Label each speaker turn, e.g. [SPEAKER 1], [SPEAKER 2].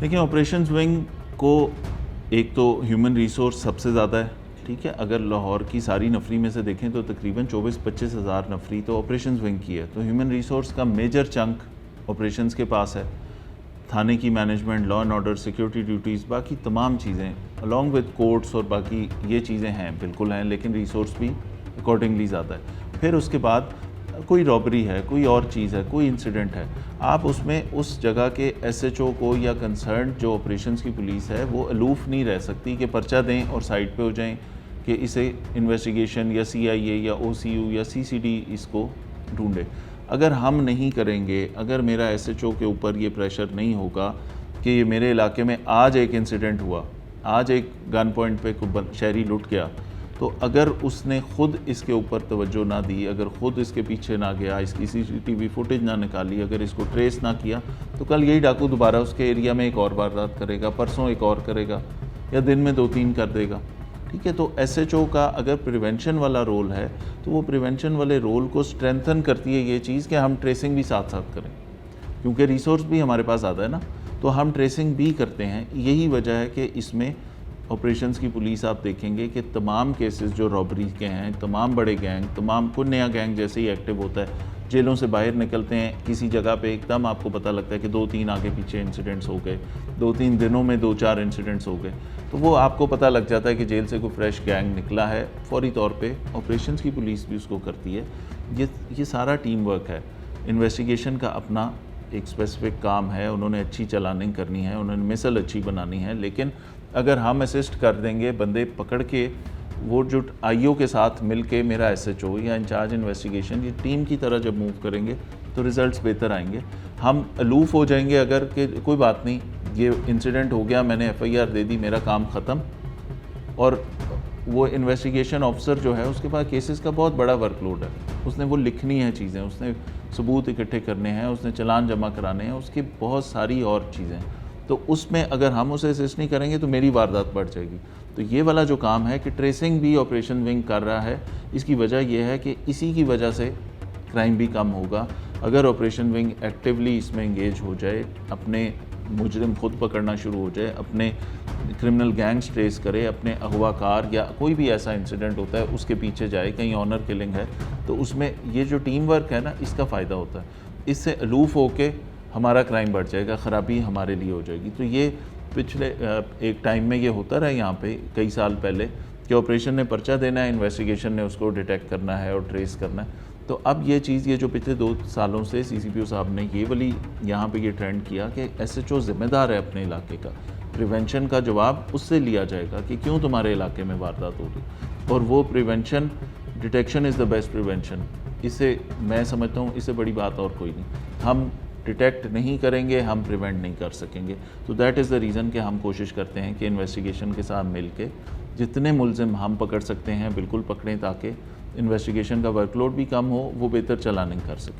[SPEAKER 1] देखिए, operations wing को एक तो ह्यूमन रिसोर्स सबसे ज़्यादा है, ठीक है। अगर लाहौर की सारी नफरी में से देखें तो तकरीबन 24-25 हज़ार नफरी तो ऑपरेशंस विंग की है। तो ह्यूमन रिसोर्स का मेजर चंक ऑपरेशंस के पास है। थाने की management, law and order, security duties, बाकी तमाम चीज़ें अलॉन्ग विद कोर्ट्स और बाकी ये चीज़ें हैं, बिल्कुल हैं, लेकिन रिसोर्स भी अकॉर्डिंगली ज़्यादा है। फिर उसके बाद कोई रॉबरी है, कोई और चीज़ है, कोई इंसिडेंट है, आप उसमें उस जगह के एसएचओ को या कंसर्न जो ऑपरेशंस की पुलिस है वो अलूफ़ नहीं रह सकती कि पर्चा दें और साइड पे हो जाएं कि इसे इन्वेस्टिगेशन या सीआईए या ओसीयू या सीसीडी इसको ढूंढे। अगर हम नहीं करेंगे, अगर मेरा एसएचओ के ऊपर ये प्रेशर नहीं होगा कि ये मेरे इलाके में आज एक इंसिडेंट हुआ, आज एक गन पॉइंट पे कोई शहरी लुट गया, तो अगर उसने ख़ुद इसके ऊपर तवज्जो ना दी, अगर ख़ुद इसके पीछे ना गया, इसकी सीसीटीवी फुटेज ना निकाली, अगर इसको ट्रेस ना किया, तो कल यही डाकू दोबारा उसके एरिया में एक और वारदात करेगा, परसों एक और करेगा, या दिन में 2-3 कर देगा, ठीक है। तो एसएचओ का अगर प्रिवेंशन वाला रोल है तो वो प्रिवेंशन वाले रोल को स्ट्रेंथन करती है ये चीज़ कि हम ट्रेसिंग भी साथ साथ करें, क्योंकि रिसोर्स भी हमारे पास ज़्यादा है ना, तो हम ट्रेसिंग भी करते हैं। यही वजह है कि इसमें ऑपरेशंस की पुलिस आप देखेंगे कि तमाम केसेस जो रॉबरी के हैं, तमाम बड़े गैंग, तमाम कोई नया गैंग जैसे ही एक्टिव होता है, जेलों से बाहर निकलते हैं, किसी जगह पे एकदम आपको पता लगता है कि 2-3 आगे पीछे इंसिडेंट्स हो गए, 2-3 दिनों में 2-4 इंसिडेंट्स हो गए, तो वो आपको पता लग जाता है कि जेल से कोई फ्रेश गैंग निकला है। फौरी तौर पे ऑपरेशंस की पुलिस भी उसको करती है। ये सारा टीम वर्क है। इन्वेस्टिगेशन का अपना एक स्पेसिफिक काम है, उन्होंने अच्छी चलानिंग करनी है, उन्होंने मिसल अच्छी बनानी है, लेकिन अगर हम असिस्ट कर देंगे, बंदे पकड़ के वो जो आईओ के साथ मिल के मेरा एसएचओ या इंचार्ज इन्वेस्टिगेशन ये टीम की तरह जब मूव करेंगे तो रिज़ल्ट्स बेहतर आएंगे। हम अलूफ़ हो जाएंगे अगर कि कोई बात नहीं, ये इंसिडेंट हो गया, मैंने एफआईआर दे दी, मेरा काम ख़त्म, और वो इन्वेस्टिगेशन ऑफिसर जो है उसके पास केसेस का बहुत बड़ा वर्कलोड है, उसने वो लिखनी है चीज़ें, उसने सबूत इकट्ठे करने हैं, उसने चालान जमा कराने हैं, उसकी बहुत सारी और चीज़ें। तो उसमें अगर हम उसे असिस्ट नहीं करेंगे तो मेरी वारदात बढ़ जाएगी। तो ये वाला जो काम है कि ट्रेसिंग भी ऑपरेशन विंग कर रहा है, इसकी वजह यह है कि इसी की वजह से क्राइम भी कम होगा। अगर ऑपरेशन विंग एक्टिवली इसमें इंगेज हो जाए, अपने मुजरिम खुद पकड़ना शुरू हो जाए, अपने क्रिमिनल गैंग्स ट्रेस करे, अपने अगवाकार या कोई भी ऐसा इंसिडेंट होता है उसके पीछे जाए, कहीं ऑनर किलिंग है, तो उसमें ये जो टीम वर्क है ना, इसका फ़ायदा होता है। इससे अलूफ़ होके हमारा क्राइम बढ़ जाएगा, ख़राबी हमारे लिए हो जाएगी। तो ये पिछले एक टाइम में ये होता रहा यहाँ पे कई साल पहले कि ऑपरेशन ने पर्चा देना है, इन्वेस्टिगेशन ने उसको डिटेक्ट करना है और ट्रेस करना है। तो अब ये चीज़, ये जो पिछले 2 सालों से सीसीपीओ साहब ने ये वाली यहाँ पे ये ट्रेंड किया कि एसएचओ ज़िम्मेदार है अपने इलाके का, प्रिवेंशन का जवाब उससे लिया जाएगा कि क्यों तुम्हारे इलाके में वारदात हो रही, और वो prevention, detection is the best prevention. इससे मैं समझता हूँ इससे बड़ी बात और कोई नहीं। हम डिटेक्ट नहीं करेंगे, हम प्रिवेंट नहीं कर सकेंगे। तो दैट इज़ द रीज़न कि हम कोशिश करते हैं कि इन्वेस्टिगेशन के साथ मिल के जितने मुलजिम हम पकड़ सकते हैं बिल्कुल पकड़ें, ताकि इन्वेस्टिगेशन का वर्कलोड भी कम हो, वो बेहतर चलानिंग कर सकें।